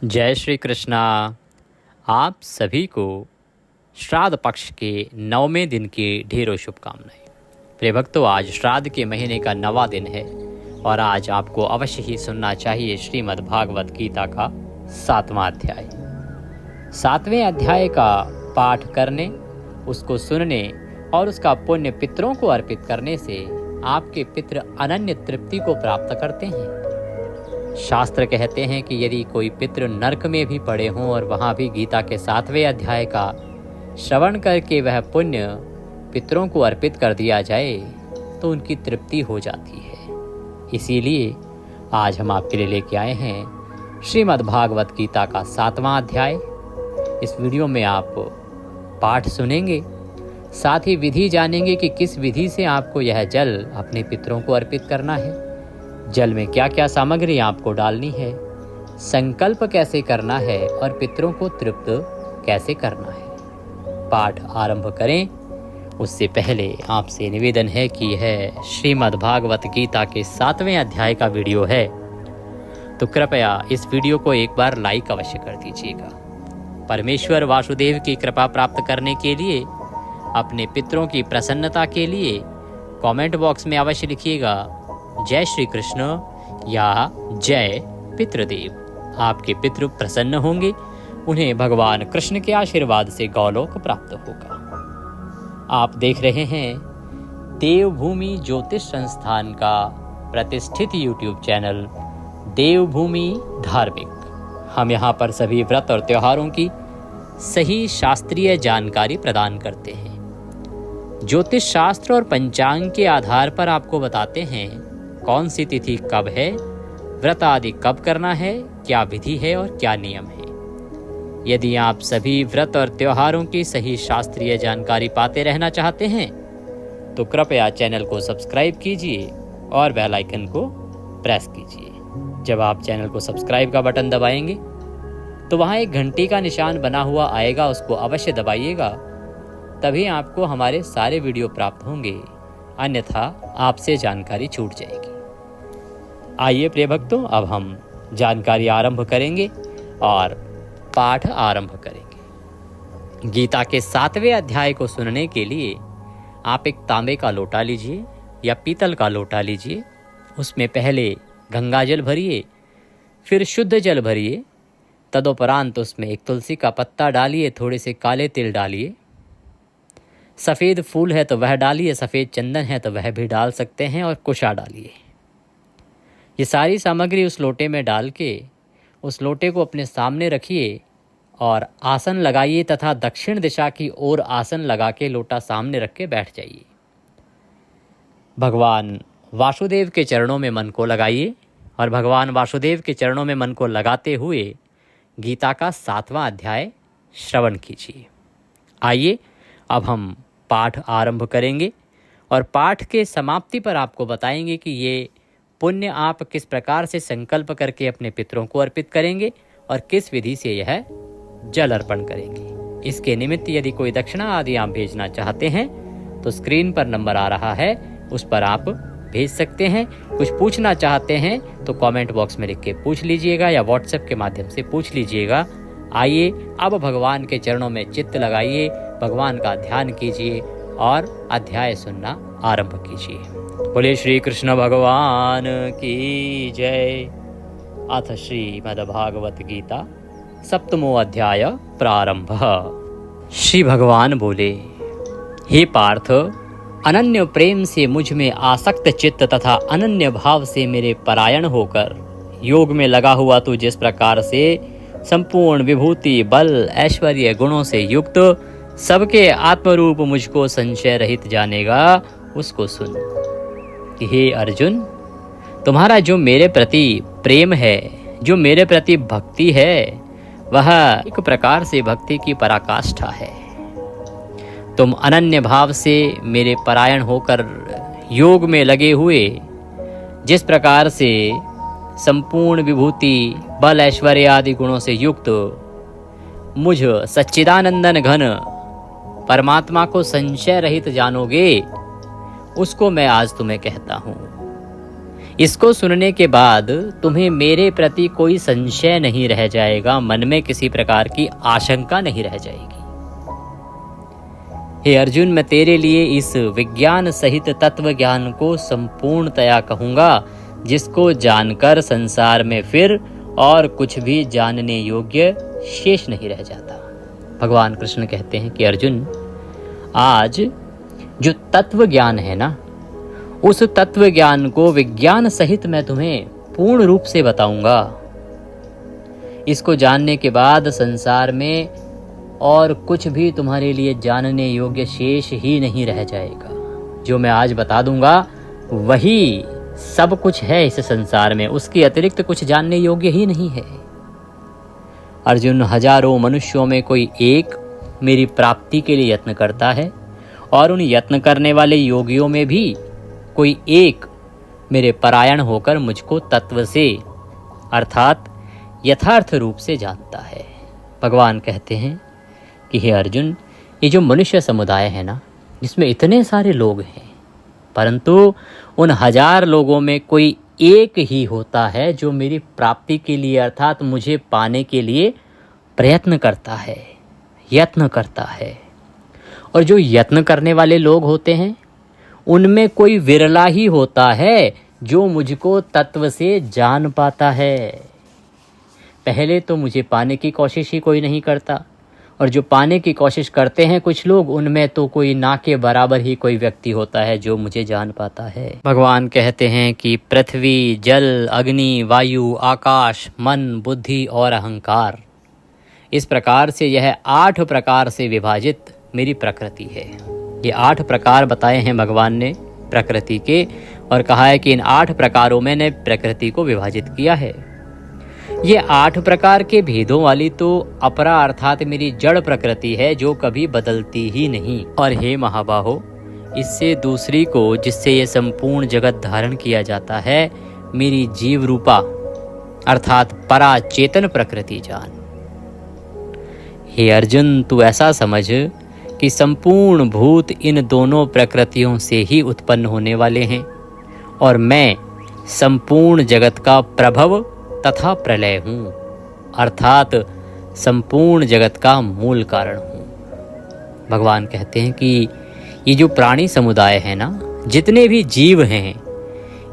जय श्री कृष्णा। आप सभी को श्राद्ध पक्ष के 9वें दिन की ढेरों शुभकामनाएं। प्रिय भक्तों, आज श्राद्ध के महीने का 9वां दिन है और आज आपको अवश्य ही सुनना चाहिए श्रीमद् भागवत गीता का 7वां अध्याय। 7वें अध्याय का पाठ करने, उसको सुनने और उसका पुण्य पितरों को अर्पित करने से आपके पितृ अनन्य तृप्ति को प्राप्त करते हैं। शास्त्र कहते हैं कि यदि कोई पितृ नरक में भी पड़े हों और वहाँ भी गीता के 7वें अध्याय का श्रवण करके वह पुण्य पितरों को अर्पित कर दिया जाए तो उनकी तृप्ति हो जाती है। इसीलिए आज हम आपके लिए लेके आए हैं श्रीमद् भागवत गीता का 7वां अध्याय। इस वीडियो में आप पाठ सुनेंगे, साथ ही विधि जानेंगे कि किस विधि से आपको यह जल अपने पितरों को अर्पित करना है, जल में क्या क्या सामग्री आपको डालनी है, संकल्प कैसे करना है और पितरों को तृप्त कैसे करना है। पाठ आरंभ करें उससे पहले आपसे निवेदन है कि यह श्रीमद् भागवत गीता के 7वें अध्याय का वीडियो है, तो कृपया इस वीडियो को एक बार लाइक अवश्य कर दीजिएगा। परमेश्वर वासुदेव की कृपा प्राप्त करने के लिए, अपने पितरों की प्रसन्नता के लिए कमेंट बॉक्स में अवश्य लिखिएगा जय श्री कृष्ण या जय पितृदेव। आपके पितृ प्रसन्न होंगे, उन्हें भगवान कृष्ण के आशीर्वाद से गौलोक प्राप्त होगा। आप देख रहे हैं देवभूमि ज्योतिष संस्थान का प्रतिष्ठित यूट्यूब चैनल देवभूमि धार्मिक। हम यहाँ पर सभी व्रत और त्योहारों की सही शास्त्रीय जानकारी प्रदान करते हैं। ज्योतिष शास्त्र और पंचांग के आधार पर आपको बताते हैं कौन सी तिथि कब है, व्रत आदि कब करना है, क्या विधि है और क्या नियम है। यदि आप सभी व्रत और त्योहारों की सही शास्त्रीय जानकारी पाते रहना चाहते हैं तो कृपया चैनल को सब्सक्राइब कीजिए और बेल आइकन को प्रेस कीजिए। जब आप चैनल को सब्सक्राइब का बटन दबाएंगे तो वहाँ एक घंटी का निशान बना हुआ आएगा, उसको अवश्य दबाइएगा, तभी आपको हमारे सारे वीडियो प्राप्त होंगे, अन्यथा आपसे जानकारी छूट जाएगी। आइए प्रिय भक्तों, अब हम जानकारी आरंभ करेंगे और पाठ आरंभ करेंगे। गीता के 7वें अध्याय को सुनने के लिए आप एक तांबे का लोटा लीजिए या पीतल का लोटा लीजिए। उसमें पहले गंगा जल भरिए, फिर शुद्ध जल भरिए, तदुपरांत उसमें एक तुलसी का पत्ता डालिए, थोड़े से काले तिल डालिए, सफ़ेद फूल है तो वह डालिए, सफ़ेद चंदन है तो वह भी डाल सकते हैं, और कुशा डालिए। ये सारी सामग्री उस लोटे में डाल के उस लोटे को अपने सामने रखिए और आसन लगाइए तथा दक्षिण दिशा की ओर आसन लगा के लोटा सामने रख के बैठ जाइए। भगवान वासुदेव के चरणों में मन को लगाइए और भगवान वासुदेव के चरणों में मन को लगाते हुए गीता का 7वां अध्याय श्रवण कीजिए। आइए अब हम पाठ आरंभ करेंगे और पाठ के समाप्ति पर आपको बताएंगे कि ये पुण्य आप किस प्रकार से संकल्प करके अपने पितरों को अर्पित करेंगे और किस विधि से यह जल अर्पण करेंगे। इसके निमित्त यदि कोई दक्षिणा आदि आप भेजना चाहते हैं तो स्क्रीन पर नंबर आ रहा है, उस पर आप भेज सकते हैं। कुछ पूछना चाहते हैं तो कमेंट बॉक्स में लिख के पूछ लीजिएगा या व्हाट्सएप के माध्यम से पूछ लीजिएगा। आइए अब भगवान के चरणों में चित्त लगाइए, भगवान का ध्यान कीजिए और अध्याय सुनना आरंभ कीजिए। बोले श्री कृष्ण भगवान की जय। अथ श्रीमद् भागवत गीता 7वां अध्याय प्रारंभ। श्री भगवान बोले, हे पार्थ, अनन्य प्रेम से मुझ में आसक्त चित्त तथा अनन्य भाव से मेरे परायण होकर योग में लगा हुआ तू जिस प्रकार से संपूर्ण विभूति, बल, ऐश्वर्य गुणों से युक्त सबके आत्मरूप मुझको संशय रहित जानेगा, उसको सुन। कि हे अर्जुन, तुम्हारा जो मेरे प्रति प्रेम है, जो मेरे प्रति भक्ति है, वह एक प्रकार से भक्ति की पराकाष्ठा है। तुम अनन्य भाव से मेरे परायण होकर योग में लगे हुए जिस प्रकार से संपूर्ण विभूति, बल, ऐश्वर्य आदि गुणों से युक्त मुझ सच्चिदानंदन घन परमात्मा को संशय रहित जानोगे, उसको मैं आज तुम्हें कहता हूँ। इसको सुनने के बाद तुम्हें मेरे प्रति कोई संशय नहीं रह जाएगा, मन में किसी प्रकार की आशंका नहीं रह जाएगी। हे अर्जुन, मैं तेरे लिए इस विज्ञान सहित तत्व ज्ञान को संपूर्णतया कहूँगा, जिसको जानकर संसार में फिर और कुछ भी जानने योग्य शेष नहीं रह जाता। भगवान कृष्ण कहते हैं कि अर्जुन, आज जो तत्व ज्ञान है ना, उस तत्व ज्ञान को विज्ञान सहित मैं तुम्हें पूर्ण रूप से बताऊंगा। इसको जानने के बाद संसार में और कुछ भी तुम्हारे लिए जानने योग्य शेष ही नहीं रह जाएगा। जो मैं आज बता दूंगा वही सब कुछ है इस संसार में, उसके अतिरिक्त कुछ जानने योग्य ही नहीं है। अर्जुन, हजारों मनुष्यों में कोई एक मेरी प्राप्ति के लिए यत्न करता है, और उन यत्न करने वाले योगियों में भी कोई एक मेरे परायण होकर मुझको तत्व से अर्थात यथार्थ रूप से जानता है। भगवान कहते हैं कि हे अर्जुन, ये जो मनुष्य समुदाय है ना, जिसमें इतने सारे लोग हैं, परंतु उन 1000 लोगों में कोई एक ही होता है जो मेरी प्राप्ति के लिए अर्थात मुझे पाने के लिए प्रयत्न करता है, यत्न करता है। और जो यत्न करने वाले लोग होते हैं उनमें कोई विरला ही होता है जो मुझको तत्व से जान पाता है। पहले तो मुझे पाने की कोशिश ही कोई नहीं करता, और जो पाने की कोशिश करते हैं कुछ लोग, उनमें तो कोई ना के बराबर ही कोई व्यक्ति होता है जो मुझे जान पाता है। भगवान कहते हैं कि पृथ्वी, जल, अग्नि, वायु, आकाश, मन, बुद्धि और अहंकार, इस प्रकार से यह 8 प्रकार से विभाजित मेरी प्रकृति है। ये 8 प्रकार बताए हैं भगवान ने प्रकृति के, और कहा है कि इन 8 प्रकारों में ने प्रकृति को विभाजित किया है। ये 8 प्रकार के भेदों वाली तो अपरा अर्थात मेरी जड़ प्रकृति है, जो कभी बदलती ही नहीं। और हे महाबाहो, इससे दूसरी को जिससे ये संपूर्ण जगत धारण किया जाता है, मेरी जीव रूपा अर्थात परा चेतन प्रकृति जान। हे अर्जुन, तू ऐसा समझ कि संपूर्ण भूत इन दोनों प्रकृतियों से ही उत्पन्न होने वाले हैं, और मैं संपूर्ण जगत का प्रभव तथा प्रलय हूँ, अर्थात संपूर्ण जगत का मूल कारण हूँ। भगवान कहते हैं कि ये जो प्राणी समुदाय है ना, जितने भी जीव हैं,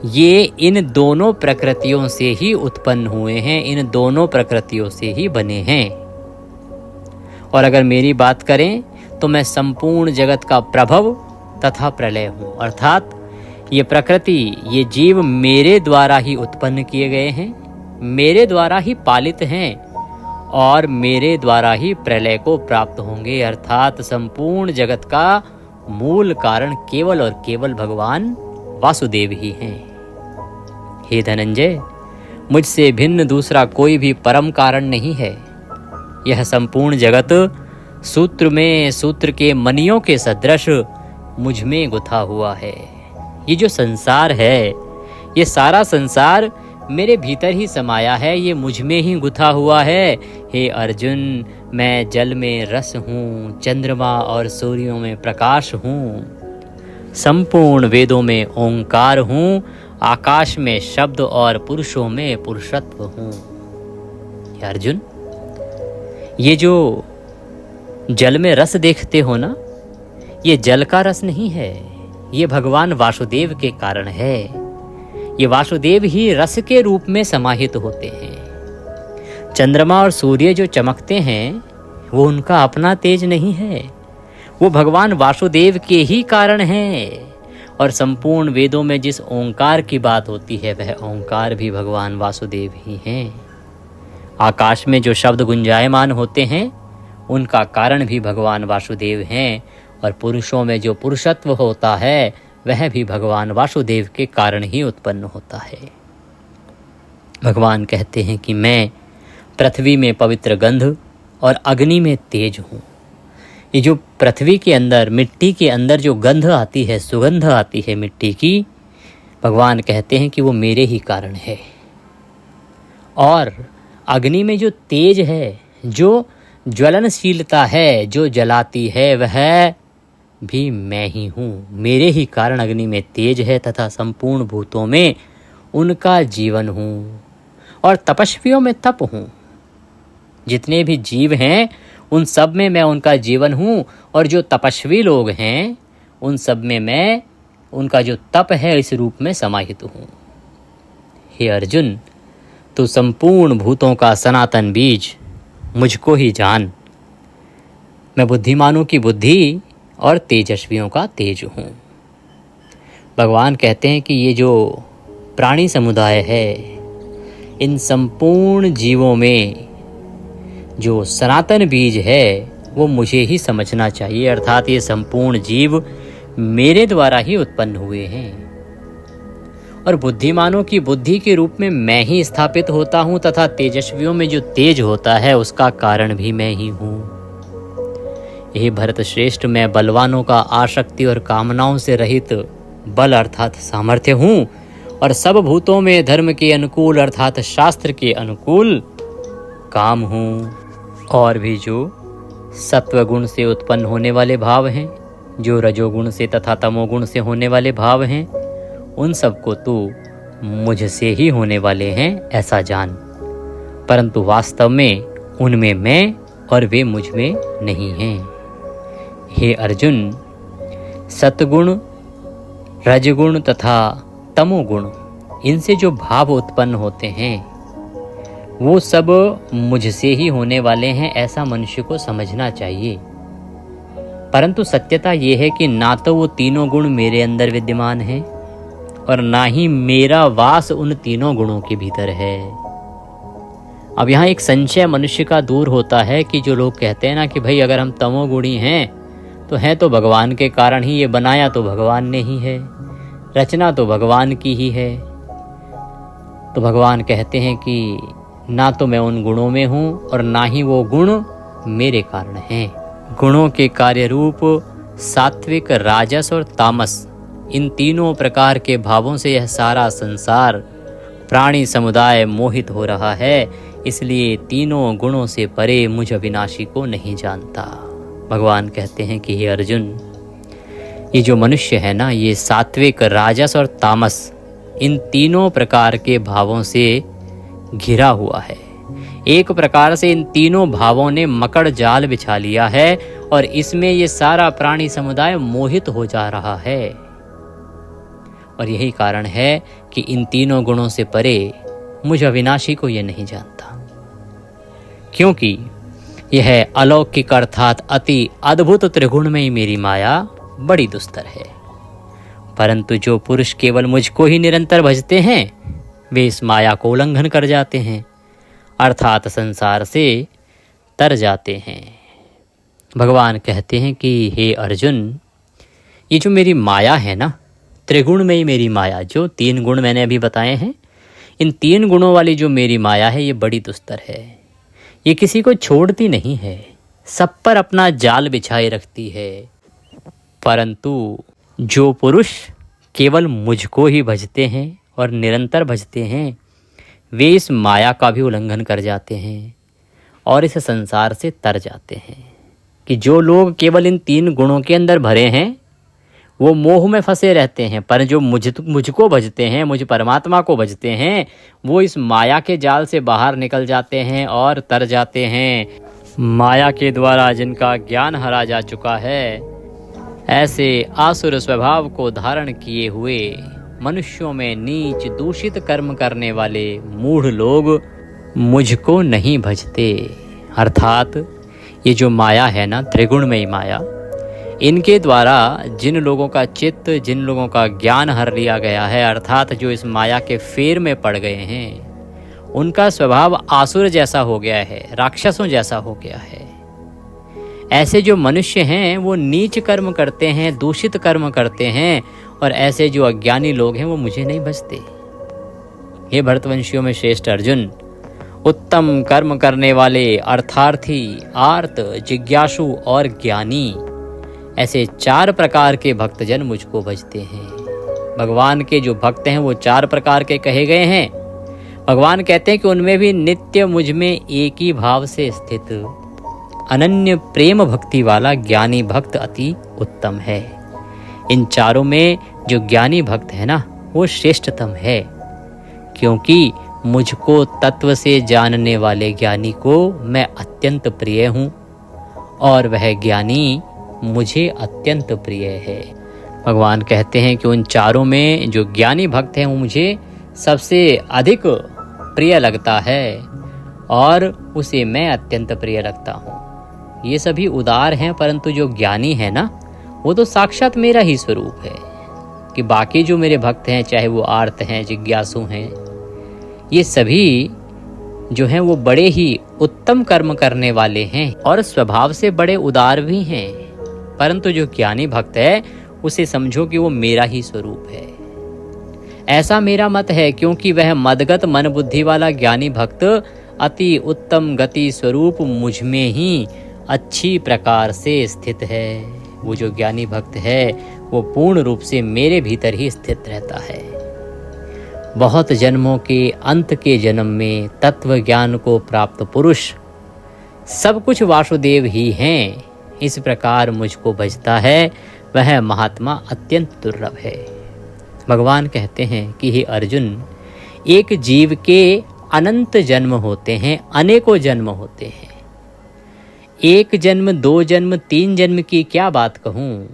ये इन दोनों प्रकृतियों से ही उत्पन्न हुए हैं, इन दोनों प्रकृतियों से ही बने हैं। और अगर मेरी बात करें तो मैं संपूर्ण जगत का प्रभव तथा प्रलय हूँ, अर्थात ये प्रकृति, ये जीव मेरे द्वारा ही उत्पन्न किए गए हैं, मेरे द्वारा ही पालित हैं, और मेरे द्वारा ही प्रलय को प्राप्त होंगे। अर्थात संपूर्ण जगत का मूल कारण केवल और केवल भगवान वासुदेव ही हैं। हे धनंजय, मुझसे भिन्न दूसरा कोई भी परम कारण नहीं है। यह संपूर्ण जगत सूत्र में सूत्र के मणियों के सदृश मुझ में गुथा हुआ है। ये जो संसार है, ये सारा संसार मेरे भीतर ही समाया है, ये मुझ में ही गुथा हुआ है। हे अर्जुन, मैं जल में रस हूँ, चंद्रमा और सूर्यों में प्रकाश हूँ, संपूर्ण वेदों में ओंकार हूँ, आकाश में शब्द और पुरुषों में पुरुषत्व हूँ। हे अर्जुन, ये जो जल में रस देखते हो ना, ये जल का रस नहीं है, ये भगवान वासुदेव के कारण है। ये वासुदेव ही रस के रूप में समाहित होते हैं। चंद्रमा और सूर्य जो चमकते हैं, वो उनका अपना तेज नहीं है, वो भगवान वासुदेव के ही कारण है। और संपूर्ण वेदों में जिस ओंकार की बात होती है, वह ओंकार भी भगवान वासुदेव ही हैं। आकाश में जो शब्द गुंजायमान होते हैं, उनका कारण भी भगवान वासुदेव हैं। और पुरुषों में जो पुरुषत्व होता है, वह भी भगवान वासुदेव के कारण ही उत्पन्न होता है। भगवान कहते हैं कि मैं पृथ्वी में पवित्र गंध और अग्नि में तेज हूँ। ये जो पृथ्वी के अंदर, मिट्टी के अंदर जो गंध आती है, सुगंध आती है मिट्टी की, भगवान कहते हैं कि वो मेरे ही कारण है। और अग्नि में जो तेज है, जो ज्वलनशीलता है, जो जलाती है, वह भी मैं ही हूँ। मेरे ही कारण अग्नि में तेज है तथा संपूर्ण भूतों में उनका जीवन हूँ और तपस्वियों में तप हूँ। जितने भी जीव हैं उन सब में मैं उनका जीवन हूँ और जो तपस्वी लोग हैं उन सब में मैं उनका जो तप है इस रूप में समाहित हूँ। हे अर्जुन, तू संपूर्ण भूतों का सनातन बीज मुझको ही जान। मैं बुद्धिमानों की बुद्धि और तेजस्वियों का तेज हूँ। भगवान कहते हैं कि ये जो प्राणी समुदाय है, इन संपूर्ण जीवों में जो सनातन बीज है वो मुझे ही समझना चाहिए। अर्थात ये संपूर्ण जीव मेरे द्वारा ही उत्पन्न हुए हैं और बुद्धिमानों की बुद्धि के रूप में मैं ही स्थापित होता हूँ तथा तेजस्वियों में जो तेज होता है उसका कारण भी मैं ही हूँ। यही भरत श्रेष्ठ, मैं बलवानों का आसक्ति और कामनाओं से रहित बल अर्थात सामर्थ्य हूँ और सब भूतों में धर्म के अनुकूल अर्थात शास्त्र के अनुकूल काम हूँ। और भी जो सत्वगुण से उत्पन्न होने वाले भाव हैं, जो रजोगुण से तथा तमोगुण से होने वाले भाव हैं, उन सबको तू मुझसे ही होने वाले हैं ऐसा जान। परंतु वास्तव में उनमें मैं और वे मुझ में नहीं हैं। हे अर्जुन, सत्गुण, रजगुण तथा तमोगुण, इनसे जो भाव उत्पन्न होते हैं वो सब मुझसे ही होने वाले हैं ऐसा मनुष्य को समझना चाहिए। परंतु सत्यता ये है कि ना तो वो तीनों गुण मेरे अंदर विद्यमान हैं और ना ही मेरा वास उन तीनों गुणों के भीतर है। अब यहाँ एक संशय मनुष्य का दूर होता है कि जो लोग कहते हैं ना कि भाई अगर हम तमोगुणी हैं तो है तो भगवान के कारण ही, ये बनाया तो भगवान ने ही है, रचना तो भगवान की ही है। तो भगवान कहते हैं कि ना तो मैं उन गुणों में हूँ और ना ही वो गुण मेरे कारण हैं। गुणों के कार्य रूप सात्विक, राजस और तामस, इन तीनों प्रकार के भावों से यह सारा संसार प्राणी समुदाय मोहित हो रहा है। इसलिए तीनों गुणों से परे मुझ अविनाशी को नहीं जानता। भगवान कहते हैं कि हे अर्जुन, ये जो मनुष्य है ना, ये सात्विक, राजस और तामस, इन तीनों प्रकार के भावों से घिरा हुआ है। एक प्रकार से इन तीनों भावों ने मकड़ जाल बिछा लिया है और इसमें ये सारा प्राणी समुदाय मोहित हो जा रहा है। और यही कारण है कि इन तीनों गुणों से परे मुझ अविनाशी को ये नहीं जानता, क्योंकि यह अलौकिक अर्थात अति अद्भुत त्रिगुण में ही मेरी माया बड़ी दुस्तर है। परंतु जो पुरुष केवल मुझको ही निरंतर भजते हैं वे इस माया को उल्लंघन कर जाते हैं अर्थात संसार से तर जाते हैं। भगवान कहते हैं कि हे अर्जुन, ये जो मेरी माया है ना, त्रिगुण में ही मेरी माया, जो तीन गुण मैंने अभी बताए हैं, इन तीन गुणों वाली जो मेरी माया है ये बड़ी दुस्तर है। ये किसी को छोड़ती नहीं है, सब पर अपना जाल बिछाए रखती है। परंतु जो पुरुष केवल मुझको ही भजते हैं और निरंतर भजते हैं वे इस माया का भी उल्लंघन कर जाते हैं और इस संसार से तर जाते हैं। कि जो लोग केवल इन तीन गुणों के अंदर भरे हैं वो मोह में फंसे रहते हैं, पर जो मुझको भजते हैं, मुझ परमात्मा को भजते हैं, वो इस माया के जाल से बाहर निकल जाते हैं और तर जाते हैं। माया के द्वारा जिनका ज्ञान हरा जा चुका है, ऐसे आसुर स्वभाव को धारण किए हुए मनुष्यों में नीच दूषित कर्म करने वाले मूढ़ लोग मुझको नहीं भजते। अर्थात ये जो माया है ना, त्रिगुणमयी माया, इनके द्वारा जिन लोगों का चित्त, जिन लोगों का ज्ञान हर लिया गया है, अर्थात जो इस माया के फेर में पड़ गए हैं, उनका स्वभाव आसुर जैसा हो गया है, राक्षसों जैसा हो गया है। ऐसे जो मनुष्य हैं वो नीच कर्म करते हैं, दूषित कर्म करते हैं, और ऐसे जो अज्ञानी लोग हैं वो मुझे नहीं भजते। हे भरतवंशियों में श्रेष्ठ अर्जुन, उत्तम कर्म करने वाले अर्थार्थी, आर्त, जिज्ञासु और ज्ञानी, ऐसे चार प्रकार के भक्तजन मुझको भजते हैं। भगवान के जो भक्त हैं वो चार प्रकार के कहे गए हैं। भगवान कहते हैं कि उनमें भी नित्य मुझ में एक ही भाव से स्थित अनन्य प्रेम भक्ति वाला ज्ञानी भक्त अति उत्तम है। इन चारों में जो ज्ञानी भक्त है ना, वो श्रेष्ठतम है। क्योंकि मुझको तत्व से जानने वाले ज्ञानी को मैं अत्यंत प्रिय हूँ और वह ज्ञानी मुझे अत्यंत प्रिय है। भगवान कहते हैं कि उन चारों में जो ज्ञानी भक्त हैं वो मुझे सबसे अधिक प्रिय लगता है और उसे मैं अत्यंत प्रिय लगता हूँ। ये सभी उदार हैं, परंतु जो ज्ञानी है ना, वो तो साक्षात मेरा ही स्वरूप है। कि बाकी जो मेरे भक्त हैं, चाहे वो आर्त हैं, जिज्ञासु हैं, ये सभी जो हैं वो बड़े ही उत्तम कर्म करने वाले हैं और स्वभाव से बड़े उदार भी हैं, परंतु जो ज्ञानी भक्त है उसे समझो कि वो मेरा ही स्वरूप है। ऐसा मेरा मत है, क्योंकि वह मदगत मन बुद्धि वाला ज्ञानी भक्त अति उत्तम गति स्वरूप मुझ में ही अच्छी प्रकार से स्थित है। वो जो ज्ञानी भक्त है वो पूर्ण रूप से मेरे भीतर ही स्थित रहता है। बहुत जन्मों के अंत के जन्म में तत्व ज्ञान को प्राप्त पुरुष सब कुछ वासुदेव ही हैं, इस प्रकार मुझको भजता है, वह महात्मा अत्यंत दुर्लभ है। भगवान कहते हैं कि हे अर्जुन, एक जीव के अनंत जन्म होते हैं, अनेकों जन्म होते हैं। एक जन्म, दो जन्म, तीन जन्म की क्या बात कहूँ,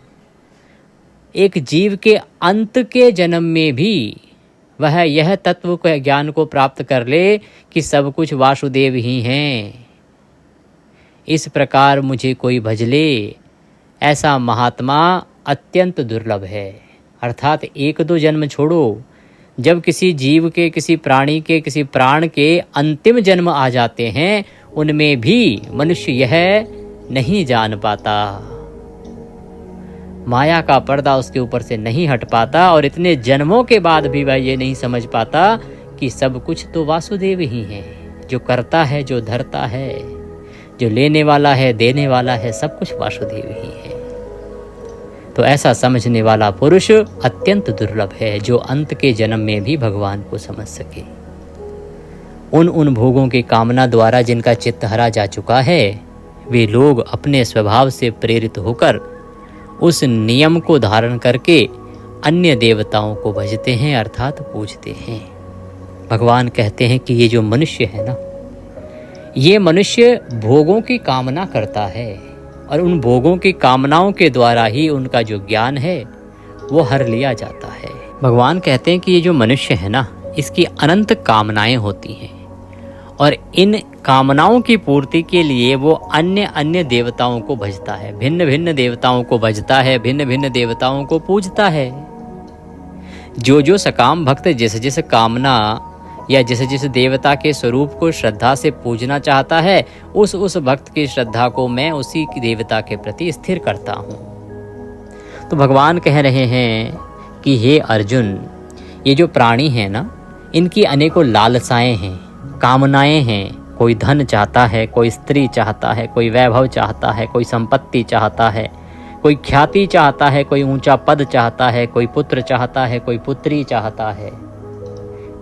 एक जीव के अंत के जन्म में भी वह यह तत्व को ज्ञान को प्राप्त कर ले कि सब कुछ वासुदेव ही हैं। इस प्रकार मुझे कोई भज ले, ऐसा महात्मा अत्यंत दुर्लभ है। अर्थात एक दो जन्म छोड़ो, जब किसी जीव के, किसी प्राणी के, किसी प्राण के अंतिम जन्म आ जाते हैं, उनमें भी मनुष्य यह नहीं जान पाता, माया का पर्दा उसके ऊपर से नहीं हट पाता और इतने जन्मों के बाद भी वह ये नहीं समझ पाता कि सब कुछ तो वासुदेव ही है। जो करता है, जो धरता है, जो लेने वाला है, देने वाला है, सब कुछ वासुदेव ही है। तो ऐसा समझने वाला पुरुष अत्यंत दुर्लभ है, जो अंत के जन्म में भी भगवान को समझ सके। उन भोगों की कामना द्वारा जिनका चित्त हरा जा चुका है, वे लोग अपने स्वभाव से प्रेरित होकर उस नियम को धारण करके अन्य देवताओं को भजते हैं, अर्थात पूजते हैं। भगवान कहते हैं कि ये जो मनुष्य है ना, ये मनुष्य भोगों की कामना करता है और उन भोगों की कामनाओं के द्वारा ही उनका जो ज्ञान है वो हर लिया जाता है। भगवान कहते हैं कि ये जो मनुष्य है ना, इसकी अनंत कामनाएं होती हैं और इन कामनाओं की पूर्ति के लिए वो अन्य अन्य देवताओं को भजता है, भिन्न भिन्न देवताओं को भजता है, भिन्न भिन्न देवताओं को पूजता है। जो सकाम भक्त जिस जिस कामना या जिस जिस देवता के स्वरूप को श्रद्धा से पूजना चाहता है, उस भक्त की श्रद्धा को मैं उसी देवता के प्रति स्थिर करता हूँ। तो भगवान कह रहे हैं कि हे अर्जुन, ये जो प्राणी हैं ना, इनकी अनेकों लालसाएं हैं, कामनाएं हैं। कोई धन चाहता है, कोई स्त्री चाहता है, कोई वैभव चाहता है, कोई संपत्ति चाहता है, कोई ख्याति चाहता है, कोई ऊंचा पद चाहता है, कोई पुत्र चाहता है, कोई पुत्री चाहता है,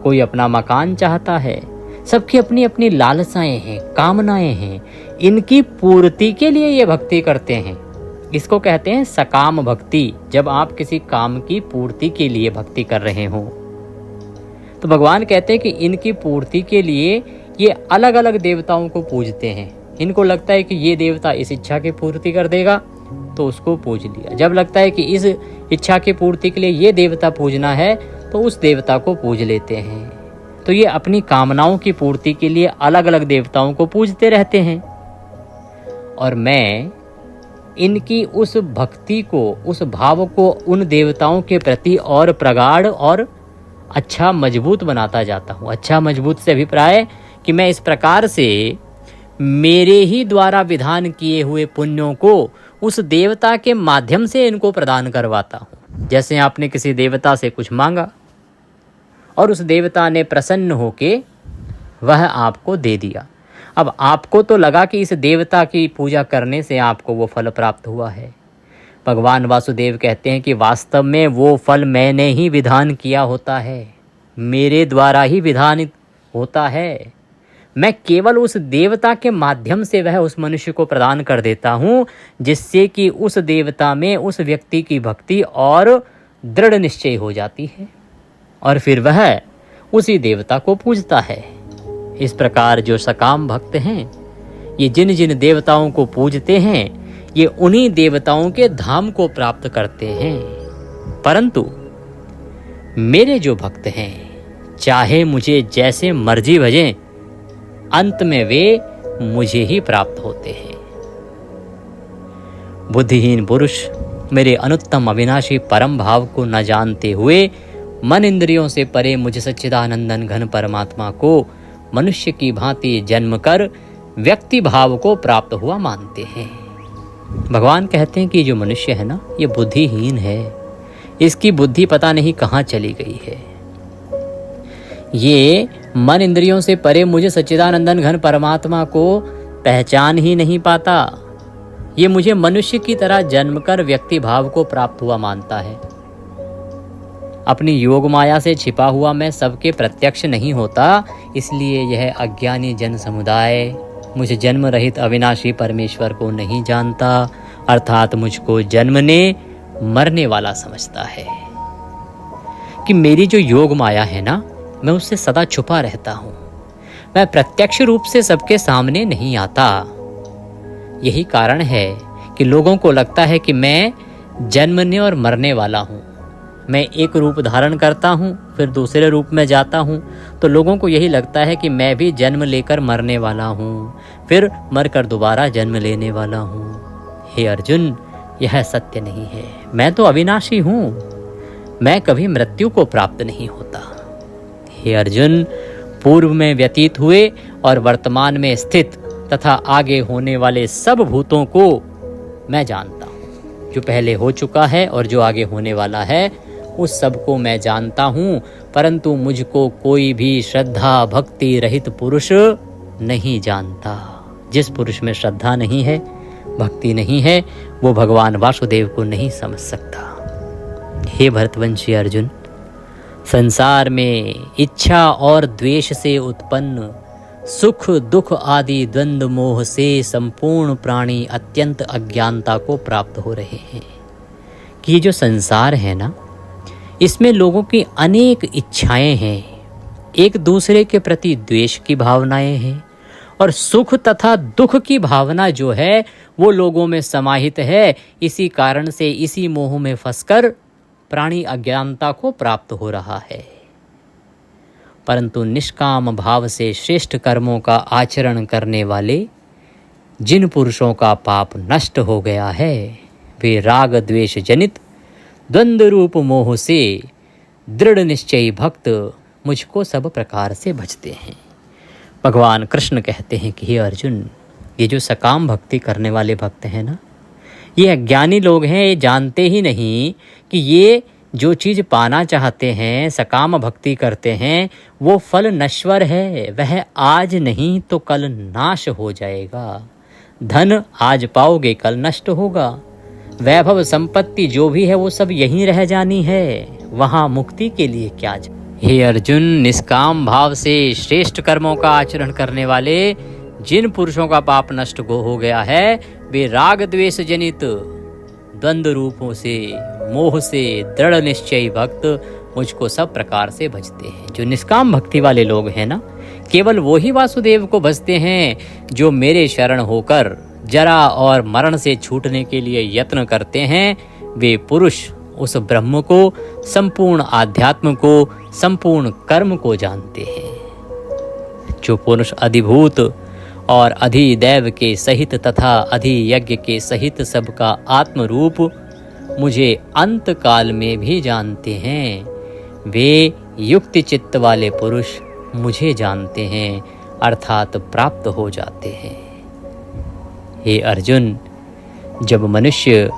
कोई अपना मकान चाहता है। सबकी अपनी अपनी लालसाएं हैं, कामनाएं हैं। इनकी पूर्ति के लिए ये भक्ति करते हैं। इसको कहते हैं सकाम भक्ति, जब आप किसी काम की पूर्ति के लिए भक्ति कर रहे हो। तो भगवान कहते हैं कि इनकी पूर्ति के लिए ये अलग अलग देवताओं को पूजते हैं। इनको लगता है कि ये देवता इस इच्छा की पूर्ति कर देगा तो उसको पूज लिया। जब लगता है कि इस इच्छा की पूर्ति के लिए ये देवता पूजना है तो उस देवता को पूज लेते हैं। तो ये अपनी कामनाओं की पूर्ति के लिए अलग अलग देवताओं को पूजते रहते हैं और मैं इनकी उस भक्ति को, उस भाव को उन देवताओं के प्रति और प्रगाढ़ और अच्छा मजबूत बनाता जाता हूँ। अच्छा मजबूत से अभिप्राय कि मैं इस प्रकार से मेरे ही द्वारा विधान किए हुए पुण्यों को उस देवता के माध्यम से इनको प्रदान करवाता हूँ। जैसे आपने किसी देवता से कुछ मांगा और उस देवता ने प्रसन्न होके वह आपको दे दिया। अब आपको तो लगा कि इस देवता की पूजा करने से आपको वो फल प्राप्त हुआ है। भगवान वासुदेव कहते हैं कि वास्तव में वो फल मैंने ही विधान किया होता है, मेरे द्वारा ही विधानित होता है। मैं केवल उस देवता के माध्यम से वह उस मनुष्य को प्रदान कर देता हूँ, जिससे कि उस देवता में उस व्यक्ति की भक्ति और दृढ़ निश्चय हो जाती है और फिर वह उसी देवता को पूजता है। इस प्रकार जो सकाम भक्त हैं, ये जिन जिन देवताओं को पूजते हैं, ये उन्हीं देवताओं के धाम को प्राप्त करते हैं। परंतु मेरे जो भक्त हैं, चाहे मुझे जैसे मर्जी भजें, अंत में वे मुझे ही प्राप्त होते हैं। बुद्धिहीन पुरुष मेरे अनुत्तम अविनाशी परम भाव को न जानते हुए मन इंद्रियों से परे मुझ सच्चिदानंदन घन परमात्मा को मनुष्य की भांति जन्म कर व्यक्ति भाव को प्राप्त हुआ मानते हैं। भगवान कहते हैं कि जो मनुष्य है ना, ये बुद्धिहीन है, इसकी बुद्धि पता नहीं कहाँ चली गई है। ये मन इंद्रियों से परे मुझे सच्चिदानंदन घन परमात्मा को पहचान ही नहीं पाता। ये मुझे मनुष्य की तरह जन्मकर व्यक्ति भाव को प्राप्त हुआ मानता है। अपनी योग माया से छिपा हुआ मैं सबके प्रत्यक्ष नहीं होता, इसलिए यह अज्ञानी जन समुदाय मुझे जन्म रहित अविनाशी परमेश्वर को नहीं जानता, अर्थात मुझको जन्मने मरने वाला समझता है। कि मेरी जो योग माया है ना, मैं उससे सदा छुपा रहता हूँ। मैं प्रत्यक्ष रूप से सबके सामने नहीं आता। यही कारण है कि लोगों को लगता है कि मैं जन्मने और मरने वाला हूँ। मैं एक रूप धारण करता हूँ, फिर दूसरे रूप में जाता हूँ, तो लोगों को यही लगता है कि मैं भी जन्म लेकर मरने वाला हूँ, फिर मरकर दोबारा जन्म लेने वाला हूँ। हे अर्जुन, यह सत्य नहीं है। मैं तो अविनाशी हूँ, मैं कभी मृत्यु को प्राप्त नहीं होता। हे अर्जुन, पूर्व में व्यतीत हुए और वर्तमान में स्थित तथा आगे होने वाले सब भूतों को मैं जानता हूँ। जो पहले हो चुका है और जो आगे होने वाला है, उस सब को मैं जानता हूँ, परंतु मुझको कोई भी श्रद्धा भक्ति रहित पुरुष नहीं जानता। जिस पुरुष में श्रद्धा नहीं है, भक्ति नहीं है, वो भगवान वासुदेव को नहीं समझ सकता। हे भरतवंशी अर्जुन, संसार में इच्छा और द्वेष से उत्पन्न सुख दुख आदि द्वंद्व मोह से संपूर्ण प्राणी अत्यंत अज्ञानता को प्राप्त हो रहे हैं। कि ये जो संसार है ना, इसमें लोगों की अनेक इच्छाएं हैं, एक दूसरे के प्रति द्वेष की भावनाएं हैं, और सुख तथा दुख की भावना जो है वो लोगों में समाहित है। इसी कारण से इसी मोह में फंसकर प्राणी अज्ञानता को प्राप्त हो रहा है। परंतु निष्काम भाव से श्रेष्ठ कर्मों का आचरण करने वाले जिन पुरुषों का पाप नष्ट हो गया है, वे राग द्वेष जनित द्वंद्व रूप मोह से दृढ़ निश्चयी भक्त मुझको सब प्रकार से भजते हैं। भगवान कृष्ण कहते हैं कि हे अर्जुन, ये जो सकाम भक्ति करने वाले भक्त हैं ना, ये अज्ञानी लोग हैं। ये जानते ही नहीं कि ये जो चीज़ पाना चाहते हैं, सकाम भक्ति करते हैं, वो फल नश्वर है। वह आज नहीं तो कल नाश हो जाएगा। धन आज पाओगे, कल नष्ट होगा। वैभव संपत्ति जो भी है वो सब यहीं रह जानी है। वहाँ मुक्ति के लिए क्या हे अर्जुन, निष्काम भाव से श्रेष्ठ कर्मों का आचरण करने वाले जिन पुरुषों का पाप नष्ट हो गया है, वे राग द्वेष जनित द्वंद्व रूपों से मोह से दृढ़ निश्चयी भक्त मुझको सब प्रकार से भजते हैं। जो निष्काम भक्ति वाले लोग हैं ना, केवल वो ही वासुदेव को भजते हैं जो मेरे शरण होकर जरा और मरण से छूटने के लिए यत्न करते हैं। वे पुरुष उस ब्रह्म को, संपूर्ण आध्यात्म को, संपूर्ण कर्म को जानते हैं। जो पुरुष अधिभूत और अधिदैव के सहित तथा अधियज्ञ के सहित सबका आत्म रूप मुझे अंत काल में भी जानते हैं, वे युक्ति चित्त वाले पुरुष मुझे जानते हैं, अर्थात प्राप्त हो जाते हैं। हे अर्जुन, जब मनुष्य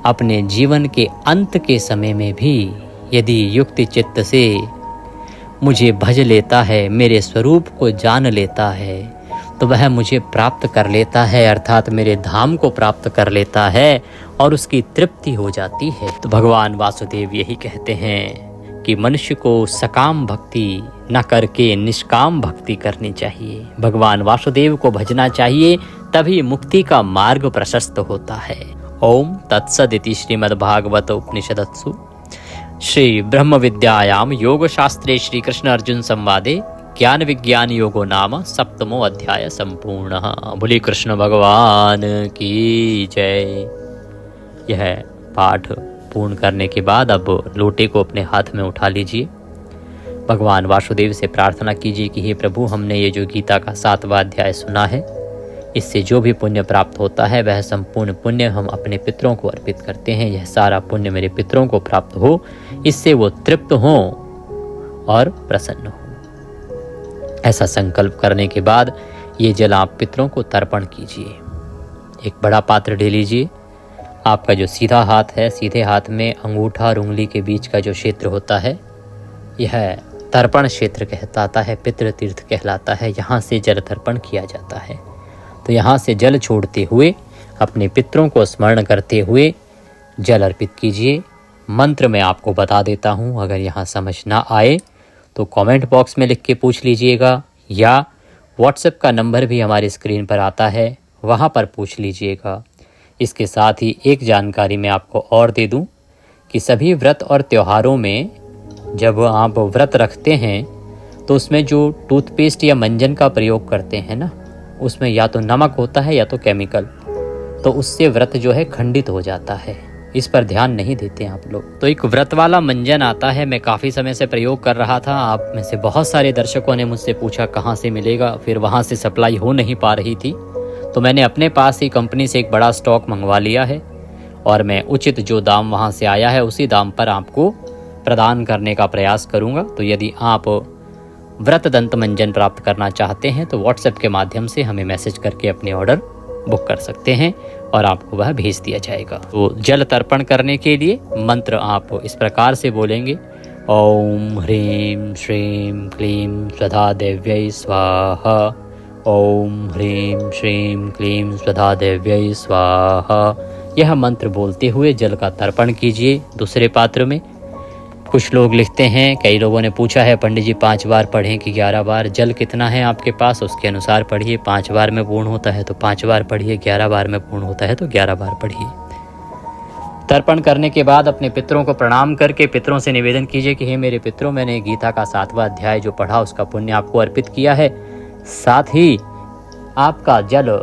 अपने जीवन के अंत के समय में भी यदि युक्ति चित्त से मुझे भज लेता है, मेरे स्वरूप को जान लेता है, तो वह मुझे प्राप्त कर लेता है, अर्थात मेरे धाम को प्राप्त कर लेता है और उसकी तृप्ति हो जाती है। तो भगवान वासुदेव यही कहते हैं कि मनुष्य को सकाम भक्ति न करके निष्काम भक्ति करनी चाहिए। भगवान वासुदेव को भजना चाहिए, तभी मुक्ति का मार्ग प्रशस्त होता है। ओम तत्सदिति श्रीमद्भागवत उपनिषदत्सु श्री ब्रह्म विद्यायाम योग शास्त्रे श्री कृष्ण अर्जुन संवादे ज्ञान विज्ञान योगो नाम सप्तमो अध्याय संपूर्ण। बोले कृष्ण भगवान की जय। यह पाठ पूर्ण करने के बाद अब लोटे को अपने हाथ में उठा लीजिए। भगवान वासुदेव से प्रार्थना कीजिए कि हे प्रभु, हमने ये जो गीता का 7वां अध्याय सुना है, इससे जो भी पुण्य प्राप्त होता है वह संपूर्ण पुण्य हम अपने पितरों को अर्पित करते हैं। यह सारा पुण्य मेरे पितरों को प्राप्त हो, इससे वो तृप्त हों और प्रसन्न हो। ऐसा संकल्प करने के बाद ये जल आप पितरों को तर्पण कीजिए। एक बड़ा पात्र ले लीजिए। आपका जो सीधा हाथ है, सीधे हाथ में अंगूठा और उंगली के बीच का जो क्षेत्र होता है, यह तर्पण क्षेत्र कहलाता है, पितृ तीर्थ कहलाता है। यहाँ से जल तर्पण किया जाता है। तो यहाँ से जल छोड़ते हुए अपने पितरों को स्मरण करते हुए जल अर्पित कीजिए। मंत्र मैं आपको बता देता हूँ, अगर यहाँ समझ ना आए तो कमेंट बॉक्स में लिख के पूछ लीजिएगा, या व्हाट्सएप का नंबर भी हमारी स्क्रीन पर आता है, वहाँ पर पूछ लीजिएगा। इसके साथ ही एक जानकारी मैं आपको और दे दूँ कि सभी व्रत और त्योहारों में जब आप व्रत रखते हैं तो उसमें जो टूथपेस्ट या मंजन का प्रयोग करते हैं ना, उसमें या तो नमक होता है या तो केमिकल, तो उससे व्रत जो है खंडित हो जाता है। इस पर ध्यान नहीं देते आप लोग। तो एक व्रत वाला मंजन आता है, मैं काफ़ी समय से प्रयोग कर रहा था। आप में से बहुत सारे दर्शकों ने मुझसे पूछा कहाँ से मिलेगा, फिर वहाँ से सप्लाई हो नहीं पा रही थी, तो मैंने अपने पास ही कंपनी से एक बड़ा स्टॉक मंगवा लिया है और मैं उचित जो दाम वहाँ से आया है उसी दाम पर आपको प्रदान करने का प्रयास करूँगा। तो यदि आप व्रत दंत मंजन प्राप्त करना चाहते हैं तो व्हाट्सएप के माध्यम से हमें मैसेज करके अपने ऑर्डर बुक कर सकते हैं और आपको वह भेज दिया जाएगा। तो जल तर्पण करने के लिए मंत्र आप इस प्रकार से बोलेंगे, ओम ह्रीं श्रीं क्लीं स्वधा देव्यै स्वाहा। ओम ह्रीं श्रीं क्लीं स्वधा देव्यै स्वाहा। यह मंत्र बोलते हुए जल का तर्पण कीजिए दूसरे पात्र में। कुछ लोग लिखते हैं, कई लोगों ने पूछा है पंडित जी 5 बार पढ़ें कि 11 बार, जल कितना है आपके पास उसके अनुसार पढ़िए। 5 बार में पूर्ण होता है तो 5 बार पढ़िए, 11 बार में पूर्ण होता है तो 11 बार पढ़िए। तर्पण करने के बाद अपने पितरों को प्रणाम करके पितरों से निवेदन कीजिए कि हे मेरे पितरों, मैंने गीता का 7वां अध्याय जो पढ़ा उसका पुण्य आपको अर्पित किया है, साथ ही आपका जल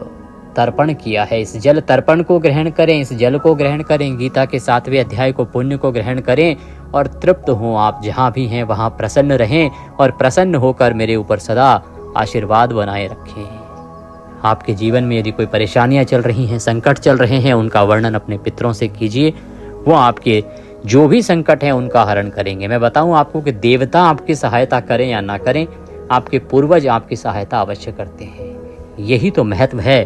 तर्पण किया है। इस जल तर्पण को ग्रहण करें, इस जल को ग्रहण करें, गीता के 7वें अध्याय को पुण्य को ग्रहण करें और तृप्त हों। आप जहाँ भी हैं वहाँ प्रसन्न रहें और प्रसन्न होकर मेरे ऊपर सदा आशीर्वाद बनाए रखें। आपके जीवन में यदि कोई परेशानियाँ चल रही हैं, संकट चल रहे हैं, उनका वर्णन अपने पितरों से कीजिए। वो आपके जो भी संकट हैं उनका हरण करेंगे। मैं बताऊँ आपको कि देवता आपकी सहायता करें या ना करें, आपके पूर्वज आपकी सहायता अवश्य करते हैं। यही तो महत्व है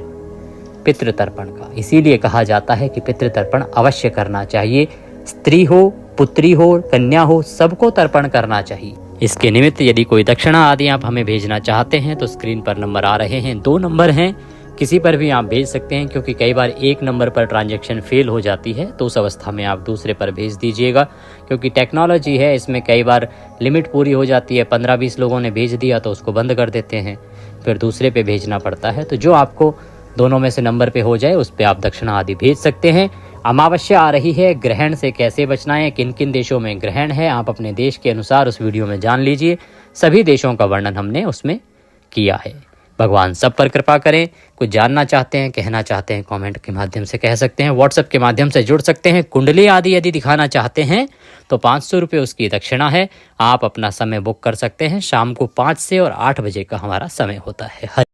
पितृ तर्पण का। इसीलिए कहा जाता है कि पितृ तर्पण अवश्य करना चाहिए। स्त्री हो, पुत्री हो, कन्या हो, सबको तर्पण करना चाहिए। इसके निमित्त यदि कोई दक्षिणा आदि आप हमें भेजना चाहते हैं तो स्क्रीन पर नंबर आ रहे हैं, 2 नंबर हैं, किसी पर भी आप भेज सकते हैं, क्योंकि कई बार एक नंबर पर ट्रांजैक्शन फेल हो जाती है, तो उस अवस्था में आप दूसरे पर भेज दीजिएगा। क्योंकि टेक्नोलॉजी है, इसमें कई बार लिमिट पूरी हो जाती है। 15-20 लोगों ने भेज दिया तो उसको बंद कर देते हैं, फिर दूसरे पे भेजना पड़ता है। तो जो आपको दोनों में से नंबर पे हो जाए उस पे आप दक्षिणा आदि भेज सकते हैं। अमावस्या आ रही है, ग्रहण से कैसे बचना है, किन किन देशों में ग्रहण है, आप अपने देश के अनुसार उस वीडियो में जान लीजिए। सभी देशों का वर्णन हमने उसमें किया है। भगवान सब पर कृपा करें। कुछ जानना चाहते हैं, कहना चाहते हैं, कमेंट के माध्यम से कह सकते हैं, व्हाट्सएप के माध्यम से जुड़ सकते हैं। कुंडली आदि यदि दिखाना चाहते हैं तो 500 रुपये उसकी दक्षिणा है। आप अपना समय बुक कर सकते हैं। शाम को 5 से और 8 बजे का हमारा समय होता है।